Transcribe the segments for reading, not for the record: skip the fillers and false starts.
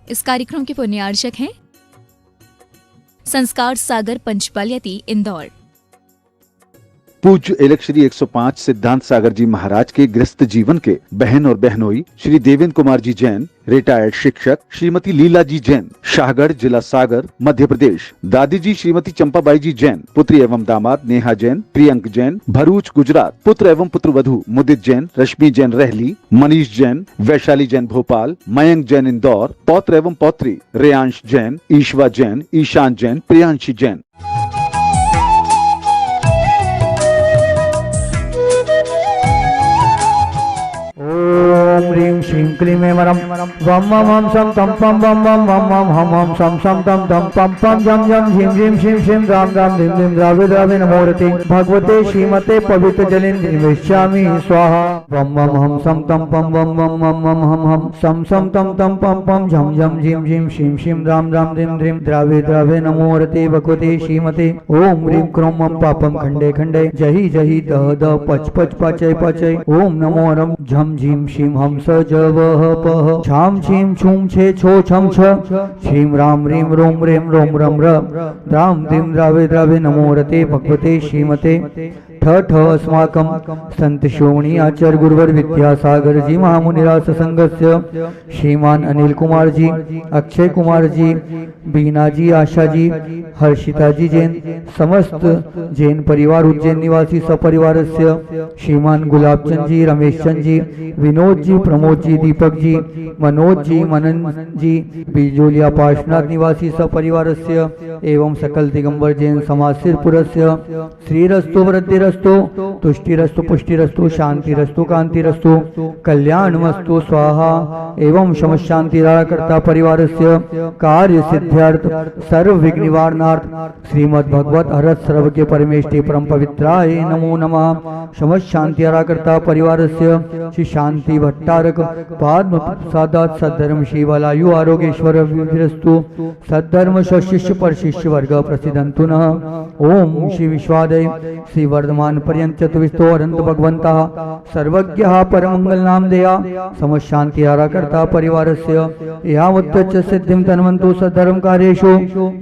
इस कार्यक्रम के पुण्यार्चक हैं संस्कार सागर पंचपालियाती इंदौर। पूज्य एलक श्री 105 सिद्धांत सागर जी महाराज के गृहस्थ जीवन के बहन और बहनोई श्री देवेंद्र कुमार जी जैन, रिटायर्ड शिक्षक, श्रीमती लीला जी जैन, शाहगढ़, जिला सागर, मध्य प्रदेश, दादी जी श्रीमती चंपाबाई जी जैन, पुत्री एवं दामाद नेहा जैन, प्रियंक जैन, भरूच, गुजरात, पुत्र एवं पुत्रवधू मुदित जैन, रश्मि जैन रहली, मनीष जैन, वैशाली जैन भोपाल, मयंक जैन इंदौर, पौत्र एवं पौत्री रेयांश जैन, ईश्वा जैन, ईशान जैन, प्रियांशी जैन। ह्रीं श्रीं क्लीं ऐं वम वम हम सम तम पम वम वम वम वम हम हम सम सम तम तम पम पम जम जम झीं झीं शिं शिं राम राम धिं धिं द्रावि द्रावि नमोरते भगवते श्रीमते पवित्र जलेन्द्र निवेश्यामि स्वाहा। वम वम हम सम तम पम वम वम वम वम हम हम सम सम तम तम पम पम झम झम झीं झीं शिं शिं राम राम धिं धिं द्रावि द्रावि नमोरते भगवते श्रीमते। ओम ह्रीं क्रों मम पापम खंडे खंडे जहि जहि दह दह पच पच पचय पचय। ओम नमो रम झम झीं शिं हम स ज वह पह छाम छीम छूम छे छो छम छ छीम राम रीम रोम रेम रोम रम र द्राम दिम द्रावे द्रावे नमो रते भगवते श्रीमते। ठ ठ अस्माकं संत श्रोमणी आचार्य गुरुवर विद्यासागर जी महामुनिराज संघस्य श्रीमान अनिल कुमार जी, अक्षय कुमार जी, बीना जी, आशा जी, हर्षिता जी जैन, समस्त जैन परिवार उज्जैन निवासी सपरिवारस्य श्रीमान गुलाबचंद जी, रमेश चंद जी, विनोद जी, प्रमोद जी, दीपक जी, मनोज जी, मनन जी, बिजोलिया पार्श्वनाथ निवासी सपरिवारस्य एवं सकल दिगंबर जैन समाज सिरपुरस्य श्रीरस्तु वृद्धिरस्तु तुष्टिरस्तु पुष्टिरस्तु शांतिरस्तु कांतिरस्तु कल्याणमस्तु स्वाहा। एवं समशांतिदायकर्ता परिवारस्य कार्य सिद्ध्यर्थ सर्व विघ्न निवारणार्थ श्रीमद् भगवत हरत सर्वज्ञ परमेष्टि परम पवित्राय नमो नमः। समशांतिदायकर्ता परिवारस्य श्री शांति भट्टारक पाद्म सादात सद्धर्म शिवलायु आरोग्येश्वर विरस्तु सद्धर्म शिष्य पर शिष्य वर्ग प्रसिद्धंतु नः। ओम श्री विश्वादय श्री वर्धमान पर्यंत चतुर्विष्टो अनंत भगवंता सर्वज्ञः परमंगल नाम देया समशांति आराकर्ता परिवारस्य यावत्तच सिद्धिं तन्वन्तु सद्धर्म कार्येषु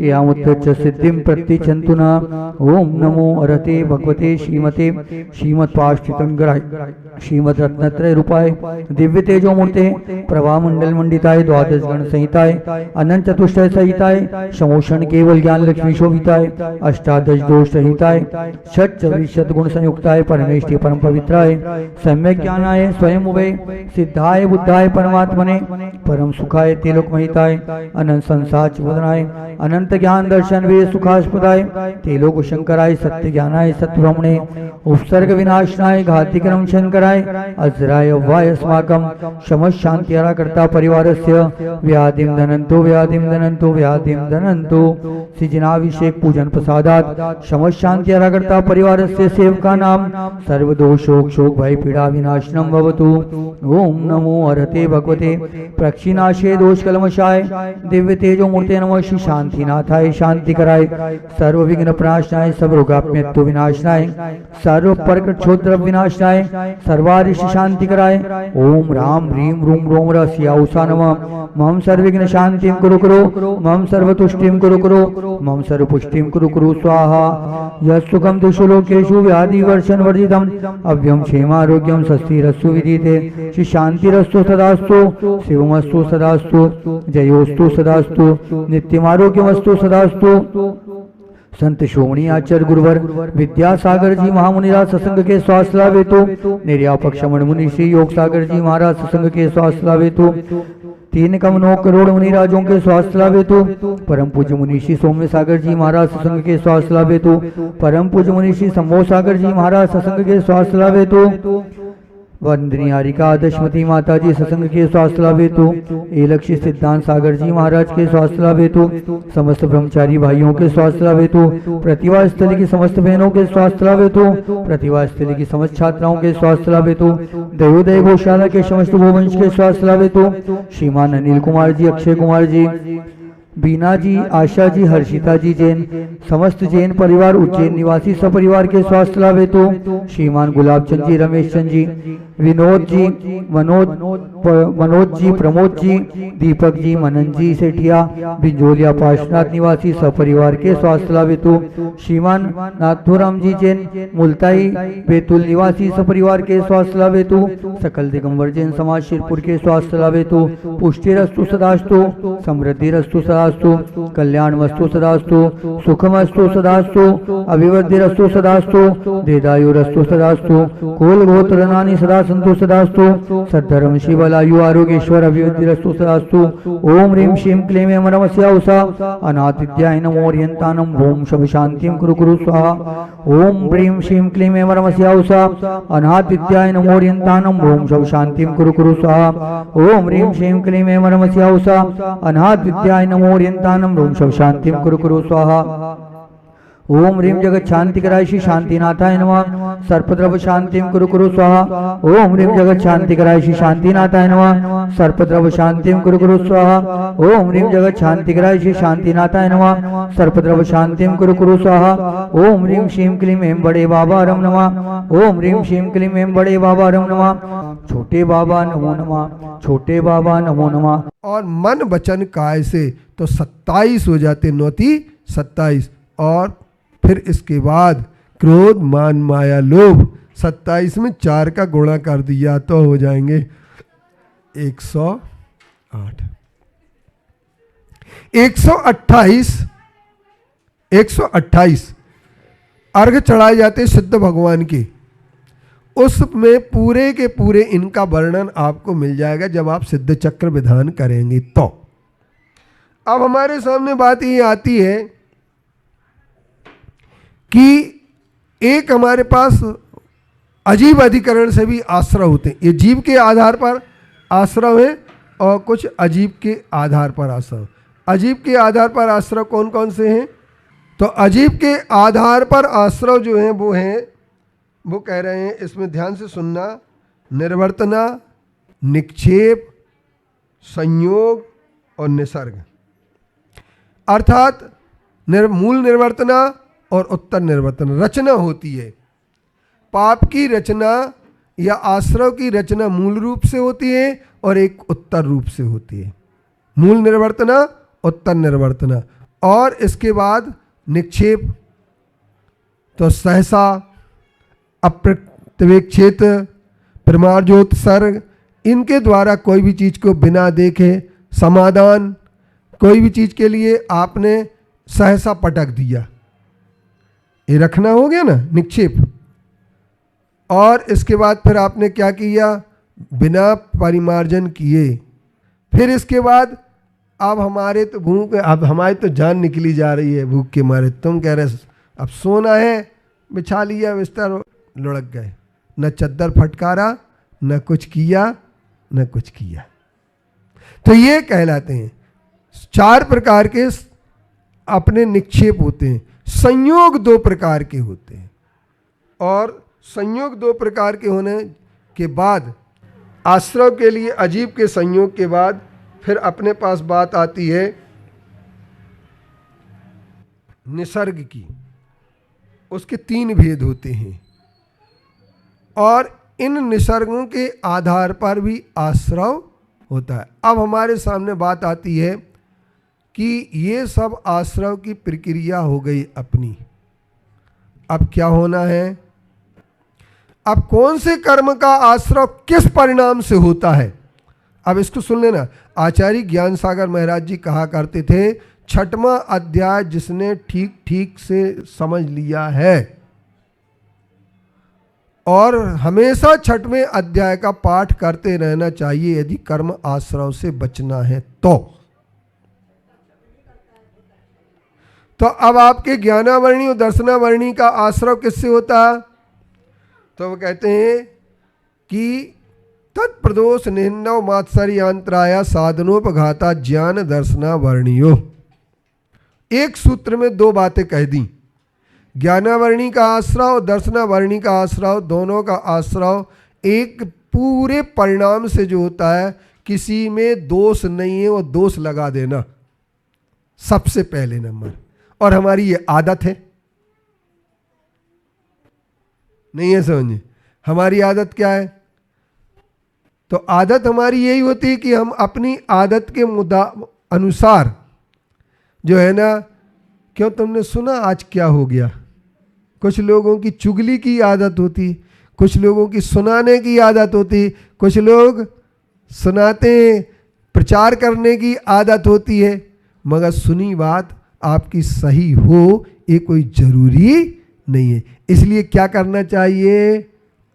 यावत्तच सिद्धिं प्रतिचन्तु नः। ओम नमो अरते भगवते श्रीमते श्रीमत् पाष्टितंगराय श्रीमद रत्नत्रय रूपाय दिव्य तेजो मूर्ते प्रभा मंडल मंडिताय द्वादश गण संहिताय अनंत चतुष्टय संहिताय समोषण केवल ज्ञान लक्ष्मी शोभिताय अष्टादश दोष संहिताय षट चौरिशत गुण संयुक्ताय परमेष्टि परम पवित्राय सम्यक ज्ञानाय स्वयं उभय सिद्धाय बुद्धाय परमात्मने परम सुखाय तेलोकमहिताय अनंत संसार चिबोधनाय अनंत ज्ञान दर्शन वे सुखास्पदाय तेलोक शंकराय सत्य ज्ञानाय सत्ब्रह्मणे उपसर्ग विनाशनाय घातिक्रम शंकराय अजराय वाय अस्माकं समशांति आराकर्ता परिवारस्य व्याधिं धनन्तु व्याधिं धनन्तु व्याधिं धनन्तु सिजनाभिषेक पूजन प्रसादात् समशांति आराकर्ता परिवारस्य सेवकानां सर्वदोषोक शोक भय पीड़ा विनाशनं भवतु। ओम नमो अरहते भगवते प्रक्षिणाशे दोष कलमशाय दिव्य तेजो मूर्ते नमः श्री शांतिनाथाय शांतिकराय सर्व विघ्न प्रणाशनाय सब रोगाप्यत्व विनाशनाय सर्व प्रकट क्षोद्रव विनाशनाय सर्वारिष्ट शांतिकराय ओम राम ह्रीं रूम रोम रस्याउषा नमः। मम सर्वविघ्न शांतिं कुरु कुरु मम सर्वतुष्टिं कुरु कुरु मम सर्वपुष्टिं कुरु कुरु स्वाहा। यस्सुखं दिशु लोकेषु व्याधि वर्षण वर्जितम् अव्यं क्षेमारोग्यं स्वस्तिरस्तु विदिते श्री शांतिरस्तु सदास्तु शिवमस्तु सदास्तु जयोस्तु सदास्तु नित्यमारोग्यमस्तु सदास्तु। संत श्रोमणी आचार्य गुरुवर विद्यासागर जी महामुनिराज सत्संग के स्वास्थ्य लाभ हेतु निर्यापक श्रमण मुनि श्री योग सागर जी महाराज सत्संग के स्वास्थ्य लाभ हेतु 3 करोड़ मुनिराजों के स्वास्थ्य लाभ हेतु परम पूज्य मुनिषी सौम्य सागर जी महाराज सत्संग के स्वास्थ्य लाभ हेतु परम पूज्य मुनिषी संभो सागर जी महाराज सत्संग के स्वास्थ्य लाभ हेतु वंदनीय हारिका दशमती माता जी सत्संग के स्वास्थ्य लाभ हेतु एलक्षी सिद्धांत सागर जी महाराज के स्वास्थ्य लाभ हेतु समस्त ब्रह्मचारी भाइयों के स्वास्थ्य लाभ हेतु प्रतिभा स्थली की समस्त बहनों के स्वास्थ्य लाभ हेतु प्रतिभा स्थली की समस्त छात्राओं के स्वास्थ्य लाभ हेतु दयोदय गौशाला के समस्त गोवंश के स्वास्थ्य लाभ हेतु श्रीमान अनिल कुमार जी, अक्षय कुमार जी, बीना जी, आशा जी, हर्षिता जी जैन, समस्त जैन परिवार उज्जैन निवासी सपरिवार के स्वास्थ्य लाभ हेतु श्रीमान गुलाबचंद जी, रमेश चंद जी, विनोद जी, मनोज जी, प्रमोद जी, दीपक जी, मनन जी सेठिया, बिंजोलिया पार्श्वनाथ निवासी सपरिवार के स्वास्थ्य लाभ हेतु श्रीमान नाथुराम जी जैन, मुल्ताई बैतूल निवासी सपरिवार के स्वास्थ्य लाभ हेतु सकल दिगंबर जैन समाज शिरपुर के स्वास्थ्य लाभ हेतु पुष्टिरस्तु सदास्तु, समृद्धिरस्तु सदास्तु, कल्याणमस्तु सदास्तु, सुखमस्तु सदास्तु, अभिवृद्धिरस्तु सदास्तु, दीर्घायुरस्तु सदास्तु, कुल गोत्रनानि सदा सन्तु सदास्तु, सद्धर्म शिवलायु आरोग्येश्वर अभिवृद्धिरस्तु सदास्तु। ओम ह्रीं श्रीं क्लीं ऐं नमस्या उषा अनादित्याय नमो ओरियंतानं ओम शुभ शांतिं कुरु कुरु स्वाहा। ओम ह्रीं श्रीं क्लीं ऐं नमस्या उषा अनादित्याय नमो ओरियंतानं ओम शुभ शांतिं कुरु कुरु स्वाहा। ओम ह्रीं श्रीं क्लीं ऐं नमस्या उषा अनादित्याय नमो ओरियंतानं ओम शुभ शांतिं कुरु कुरु स्वाहा। ओम ह्रीं जगत शांति कराय श्री शांतिनाथाय नमः, सर्पद्रव शांतिं कुरु कुरु स्वाहा। ओम ह्रीं जगत शांति कराय श्री शांतिनाथाय नमः, सर्पद्रव शांतिं कुरु कुरु स्वाहा। ओम ह्रीं जगत शांति कराय श्री शांतिनाथाय नमः, सर्पद्रव शांतिं कुरु कुरु स्वाहा। ओम ह्रीं श्रीं क्लीं ऐं बड़े बाबा रम नमः। ओम ह्रीं श्रीं क्लीं ऐं बड़े बाबा रम नमः। छोटे बाबा नमो नमः, छोटे बाबा नमो नमः। और मन वचन काय से तो 27 हो जाते, नौती 27। और फिर इसके बाद क्रोध मान माया लोभ 27 में 4 का गुणा कर दिया तो हो जाएंगे 108। 128 अर्घ चढ़ाए जाते सिद्ध भगवान के, उसमें पूरे के पूरे इनका वर्णन आपको मिल जाएगा जब आप सिद्ध चक्र विधान करेंगे। तो अब हमारे सामने बात ये आती है कि एक हमारे पास अजीब अधिकरण से भी आश्रय होते हैं। ये जीव के आधार पर आश्रय है और कुछ अजीब के आधार पर आश्रय। अजीब के आधार पर आश्रय कौन कौन से हैं? तो अजीब के आधार पर आश्रय जो हैं वो कह रहे हैं, इसमें ध्यान से सुनना, निर्वर्तना, निक्षेप, संयोग और निसर्ग। अर्थात मूल निर्वर्तना और उत्तर निर्वर्तन रचना होती है। पाप की रचना या आश्रय की रचना मूल रूप से होती है और एक उत्तर रूप से होती है। मूल निर्वर्तना, उत्तर निर्वर्तना। और इसके बाद निक्षेप, तो सहसा, अप्रत्यवेक्षित, प्रमार्जोत्सर्ग, इनके द्वारा कोई भी चीज़ को बिना देखे, समाधान, कोई भी चीज़ के लिए आपने सहसा पटक दिया, ये रखना हो गया ना निक्षेप। और इसके बाद फिर आपने क्या किया, बिना परिमार्जन किए। फिर इसके बाद अब हमारे तो भूख, अब हमारी तो जान निकली जा रही है भूख के मारे, तुम कह रहे अब सोना है, बिछा लिया बिस्तर, लुढ़क गए, न चद्दर फटकारा, न कुछ किया, न कुछ किया। तो ये कहलाते हैं 4 प्रकार के अपने निक्षेप होते हैं। संयोग 2 प्रकार के होते हैं, और संयोग 2 प्रकार के होने के बाद आश्रय के लिए अजीब के संयोग के बाद फिर अपने पास बात आती है निसर्ग की। उसके 3 भेद होते हैं और इन निसर्गों के आधार पर भी आश्रय होता है। अब हमारे सामने बात आती है कि ये सब आश्रय की प्रक्रिया हो गई अपनी। अब क्या होना है? अब कौन से कर्म का आश्रय किस परिणाम से होता है? अब इसको सुन लेना। आचार्य ज्ञान सागर महाराज जी कहा करते थे, 6वां अध्याय जिसने ठीक ठीक से समझ लिया है, और हमेशा 6वें अध्याय का पाठ करते रहना चाहिए यदि कर्म आश्रय से बचना है तो अब आपके ज्ञानावरणी और दर्शनावरणी का आश्रय किससे होता है? तो वो कहते हैं कि तत्प्रदोष निहिन्नव मात्सर्यांतराया साधनोपघाता ज्ञान दर्शनावर्णियो। एक सूत्र में 2 बातें कह दी। ज्ञानावरणी का आश्रय और दर्शनावरणी का आश्रय, दोनों का आश्रय एक पूरे परिणाम से जो होता है, किसी में दोष नहीं है वो दोष लगा देना। सबसे पहले नंबर। और हमारी ये आदत है, नहीं है समझे? हमारी आदत क्या है? तो आदत हमारी यही होती है कि हम अपनी आदत के अनुसार जो है ना, क्यों तुमने सुना आज क्या हो गया? कुछ लोगों की चुगली की आदत होती, कुछ लोगों की सुनाने की आदत होती, कुछ लोग सुनाते हैं, प्रचार करने की आदत होती है। मगर सुनी बात आपकी सही हो ये कोई जरूरी नहीं है। इसलिए क्या करना चाहिए?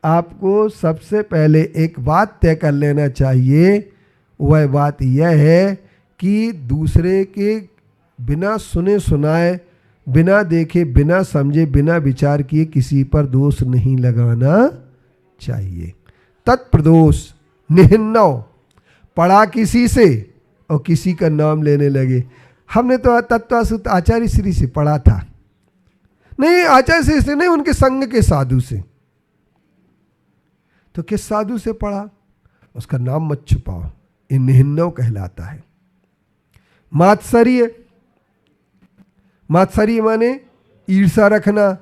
आपको सबसे पहले एक बात तय कर लेना चाहिए। वह बात यह है कि दूसरे के बिना सुने सुनाए, बिना देखे, बिना समझे, बिना विचार किए किसी पर दोष नहीं लगाना चाहिए। तत्प्रदोष निहिन्नव, पढ़ा किसी से और किसी का नाम लेने लगे। हमने तो तत्वासुत आचार्य श्री से पढ़ा था, नहीं आचार्य श्री से नहीं, उनके संग के साधु से। तो किस साधु से पढ़ा? उसका नाम मत छुपाओ, ये निहिन्नव कहलाता है। मात्सर्य, मात्सर्य माने ईर्षा रखना,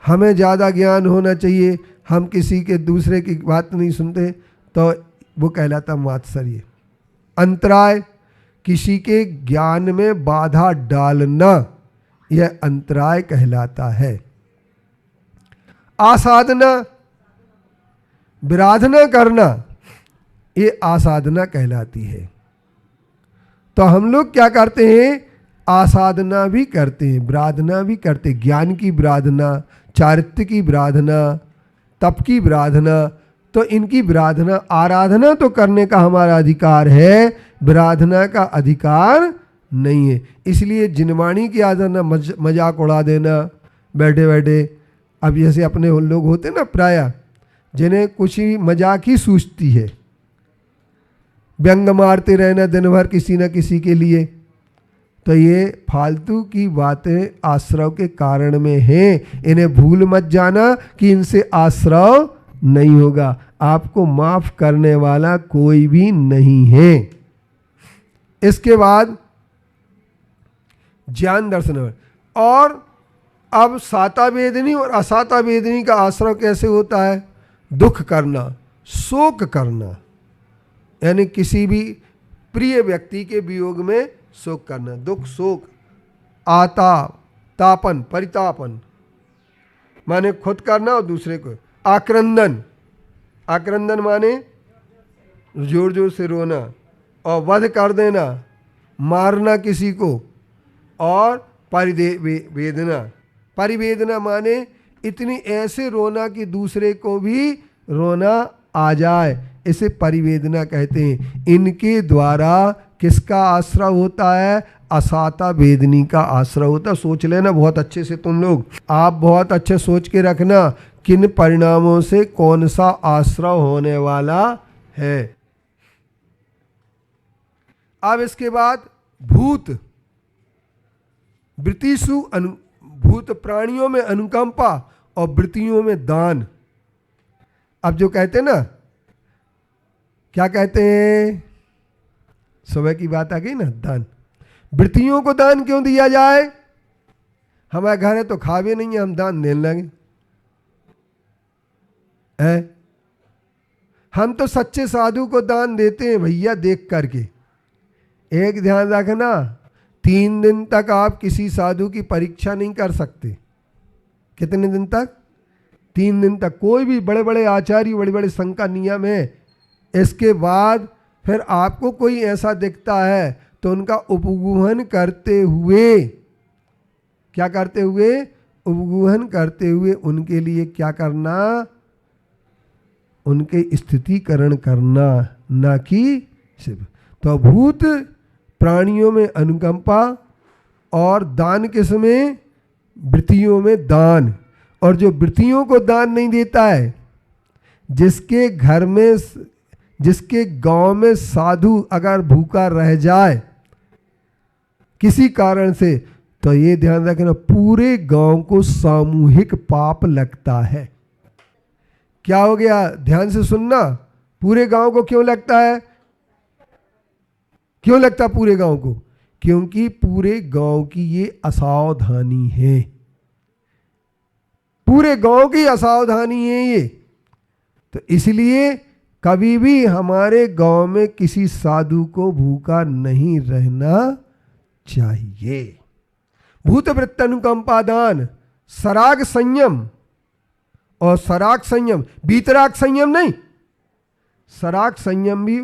हमें ज़्यादा ज्ञान होना चाहिए, हम किसी के दूसरे की बात नहीं सुनते, तो वो कहलाता मात्सर्य। अंतराय, किसी के ज्ञान में बाधा डालना, यह अंतराय कहलाता है। आसाधना, विराधना करना, ये आसाधना कहलाती है। तो हम लोग क्या करते हैं? आसाधना भी करते हैं, विराधना भी करते हैं। ज्ञान की विराधना, चारित्र्य की विराधना, तप की विराधना। तो इनकी विराधना, आराधना तो करने का हमारा अधिकार है, विराधना का अधिकार नहीं है। इसलिए जिनवाणी की आराधना, मजाक उड़ा देना बैठे बैठे। अब जैसे अपने लोग होते ना प्राय, जिन्हें कुछ ही मजाक ही सूझती है, व्यंग मारते रहना दिन भर किसी न किसी के लिए, तो ये फालतू की बातें आश्रव के कारण में हैं। इन्हें भूल मत जाना कि इनसे आश्रव नहीं होगा, आपको माफ करने वाला कोई भी नहीं है। इसके बाद ज्ञान दर्शन। और अब साता वेदनी और असाता वेदनी का आश्रव कैसे होता है? दुख करना, शोक करना, यानी किसी भी प्रिय व्यक्ति के वियोग में शोक करना। दुख, शोक, आता, तापन, परितापन माने खुद करना और दूसरे को। आक्रंदन, आक्रंदन माने जोर जोर से रोना और वध कर देना, मारना किसी को। और परिवेदना, परिवेदना माने इतनी ऐसे रोना कि दूसरे को भी रोना आ जाए, इसे परिवेदना कहते हैं। इनके द्वारा किसका आश्रय होता है? असाता वेदनी का आश्रय होता है। सोच लेना बहुत अच्छे से तुम लोग, आप बहुत अच्छे सोच के रखना किन परिणामों से कौन सा आश्रय होने वाला है। अब इसके बाद भूत, वृत्तिषु भूत प्राणियों में अनुकंपा और वृत्तियों में दान। अब जो कहते हैं ना, क्या कहते हैं? सुबह की बात आ गई ना, दान। वृत्तियों को दान क्यों दिया जाए? हमारे घर है तो खावे नहीं है, हम दान देने लगे है? हम तो सच्चे साधु को दान देते हैं भैया, देख करके। एक ध्यान रखना, 3 दिन तक आप किसी साधु की परीक्षा नहीं कर सकते। कितने दिन तक? 3 दिन तक। कोई भी बड़े बड़े आचार्य, बड़े बड़े संघ का नियम है। इसके बाद फिर आपको कोई ऐसा दिखता है तो उनका उपगूहन करते हुए, क्या करते हुए? उपगूहन करते हुए उनके लिए क्या करना? उनके स्थितिकरण करना, ना कि सिर्फ। तो भूत प्राणियों में अनुकंपा और दान किसमें? वृत्तियों में दान। और जो वृत्तियों को दान नहीं देता है, जिसके घर में, जिसके गांव में साधु अगर भूखा रह जाए किसी कारण से, तो ये ध्यान रखना पूरे गांव को सामूहिक पाप लगता है। क्या हो गया? ध्यान से सुनना। पूरे गांव को क्यों लगता है? क्यों लगता पूरे गांव को? क्योंकि पूरे गांव की ये असावधानी है, पूरे गांव की असावधानी है ये। तो इसलिए कभी भी हमारे गांव में किसी साधु को भूखा नहीं रहना चाहिए। भूतवृत्त अनुकंपा दान, सराग संयम, और सराग संयम बीतराग संयम नहीं, सराग संयम भी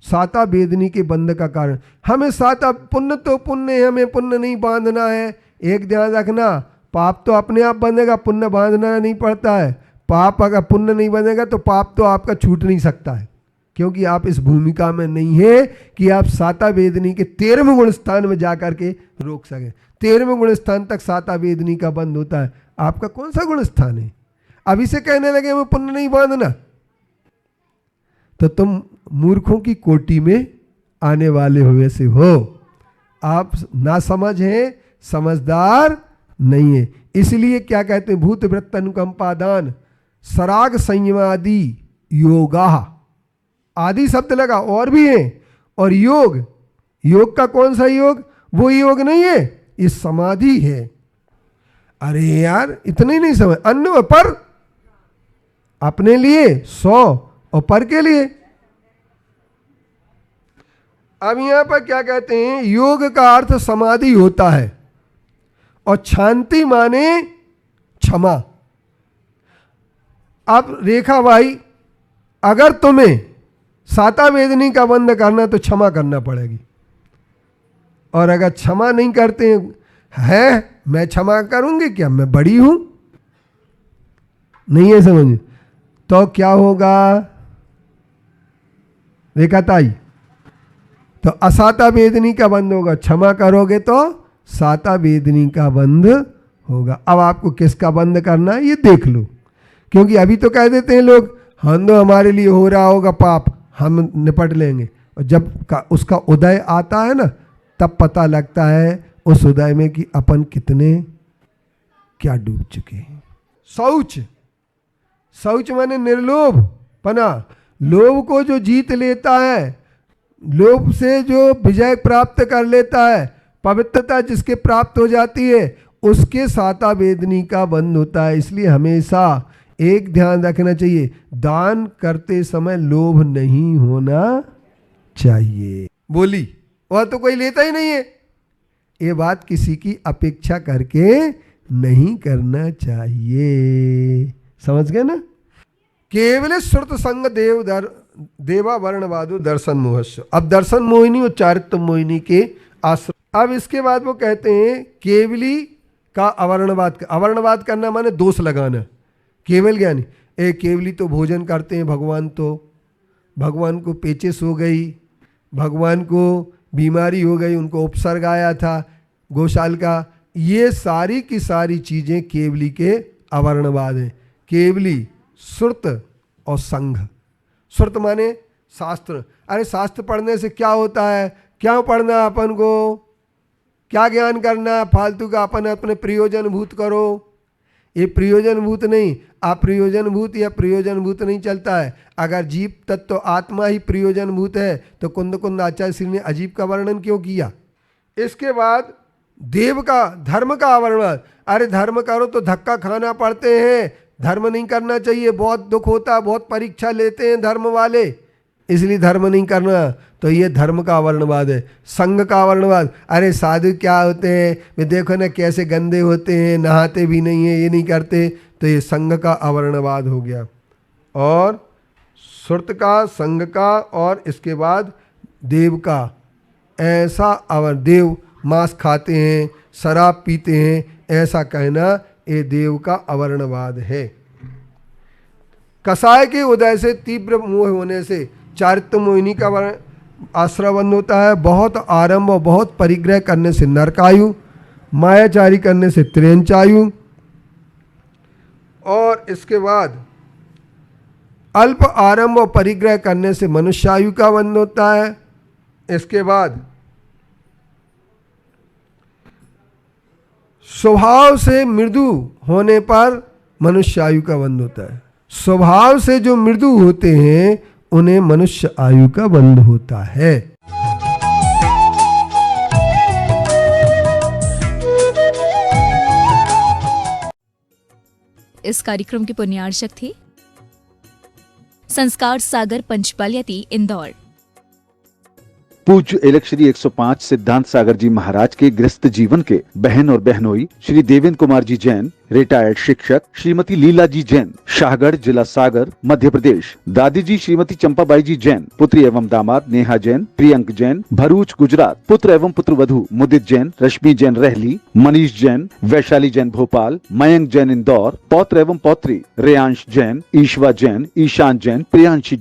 साता वेदनी के बंध का कारण। हमें साता पुण्य तो पुण्य है, हमें पुण्य नहीं बांधना है। एक ध्यान रखना, पाप तो अपने आप बंधेगा, पुण्य बांधना नहीं पड़ता है। पाप अगर पुण्य नहीं बनेगा तो पाप तो आपका छूट नहीं सकता है, क्योंकि आप इस भूमिका में नहीं है कि आप साता वेदनी के 13वें गुण स्थान में जाकर के रोक सकें। 13वें गुण स्थान तक साता वेदनी का बंध होता है। आपका कौन सा गुण स्थान है? अभी से कहने लगे हमें पुण्य नहीं बांधना, तो तुम मूर्खों की कोटि में आने वाले हुए से हो। आप ना समझ हैं, समझदार नहीं है। इसलिए क्या कहते हैं, भूतवृत्त अनुकंपा दान, सराग संयमादि योगा, आदि शब्द लगा और भी है। और योग, योग का कौन सा योग? वो योग नहीं है, ये समाधि है। अरे यार इतने ही नहीं समझ, अन्य और पर, अपने लिए 100 और पर के लिए। अब यहां पर क्या कहते हैं, योग का अर्थ समाधि होता है और शांति माने क्षमा। अब रेखा भाई, अगर तुम्हें साता वेदनी का बंध करना तो क्षमा करना पड़ेगी, और अगर क्षमा नहीं करते हैं, मैं क्षमा करूंगी क्या, मैं बड़ी हूं? नहीं है समझ, तो क्या होगा रेखा ताई? तो असाता वेदनी का बंध होगा, क्षमा करोगे तो साता वेदनी का बंध होगा। अब आपको किसका बंध करना है ये देख लो, क्योंकि अभी तो कह देते हैं लोग, हम तो हमारे लिए हो रहा होगा पाप, हम निपट लेंगे। और जब उसका उदय आता है ना, तब पता लगता है उस उदय में कि अपन कितने क्या डूब चुके हैं। शौच, शौच माने निर्लोभ पना, लोभ को जो जीत लेता है, लोभ से जो विजय प्राप्त कर लेता है, पवित्रता जिसके प्राप्त हो जाती है, उसके साता वेदनी का बंध होता है। इसलिए हमेशा एक ध्यान रखना चाहिए, दान करते समय लोभ नहीं होना चाहिए। बोली और तो कोई लेता ही नहीं है, ये बात किसी की अपेक्षा करके नहीं करना चाहिए। समझ गए ना? केवल श्रुत संग देवा वर्णवादो दर्शन मोहस्व। अब दर्शन मोहिनी और चारित्व मोहिनी के आश्रय। अब इसके बाद वो कहते हैं केवली का अवर्णवाद। अवर्णवाद करना माने दोष लगाना। केवल ज्ञानी, केवली तो भोजन करते हैं, भगवान को पेचिश हो गई, भगवान को बीमारी हो गई, उनको उपसर्ग आया था गौशाल का। ये सारी की सारी चीज़ें केवली के अवर्णवाद हैं। केवली श्रुत और संघ। श्रुत माने शास्त्र। अरे शास्त्र पढ़ने से क्या होता है? क्या पढ़ना अपन को? क्या ज्ञान करना? फालतू का अपन अपने प्रयोजनभूत करो। ये प्रयोजनभूत नहीं, अप्रयोजनभूत या प्रयोजनभूत नहीं चलता है। अगर जीव तत्व तो आत्मा ही प्रयोजनभूत है तो कुंद आचार्य श्री ने अजीब का वर्णन क्यों किया? इसके बाद देव का, धर्म का वर्णन। अरे धर्म करो तो धक्का खाना पड़ते हैं, धर्म नहीं करना चाहिए, बहुत दुख होता है, बहुत परीक्षा लेते हैं धर्म वाले, इसलिए धर्म नहीं करना। तो ये धर्म का वर्णवाद है। संघ का वर्णवाद, अरे साधु क्या होते हैं, वे देखो ना कैसे गंदे होते हैं, नहाते भी नहीं है, ये नहीं करते, तो ये संघ का अवर्णवाद हो गया। और श्रुत का, संघ का, और इसके बाद देव का। ऐसा अवर, देव मांस खाते हैं, शराब पीते हैं, ऐसा कहना ये देव का अवर्णवाद है। कसाय के उदय से तीव्र मोह होने से चारित्व मोहिनी का आश्रय बंद होता है। बहुत आरंभ और बहुत परिग्रह करने से नरकायु, मायाचारी करने से त्रेंचायु, और इसके बाद अल्प आरंभ और परिग्रह करने से मनुष्यायु का बंध होता है। इसके बाद स्वभाव से मृदु होने पर मनुष्यायु का बंध होता है। स्वभाव से जो मृदु होते हैं उन्हें मनुष्य आयु का बंध होता है। इस कार्यक्रम के पुण्यार्चक थे संस्कार सागर पंचपालियाती इंदौर। पूज्य एलक श्री 105 सिद्धांत सागर जी महाराज के गृहस्थ जीवन के बहन और बहनोई श्री देवेंद्र कुमार जी जैन, रिटायर्ड शिक्षक श्रीमती लीला जी जैन, शाहगढ़ जिला सागर मध्य प्रदेश, दादी जी श्रीमती चंपाबाई जी जैन, पुत्री एवं दामाद नेहा जैन, प्रियंक जैन, भरूच गुजरात, पुत्र एवं पुत्रवधू मुदित जैन, रश्मि जैन रहली, मनीष जैन, वैशाली जैन भोपाल, मयंक जैन इंदौर, पौत्र एवं पौत्री रेयांश जैन, ईश्वा जैन, ईशान जैन, प्रियांशी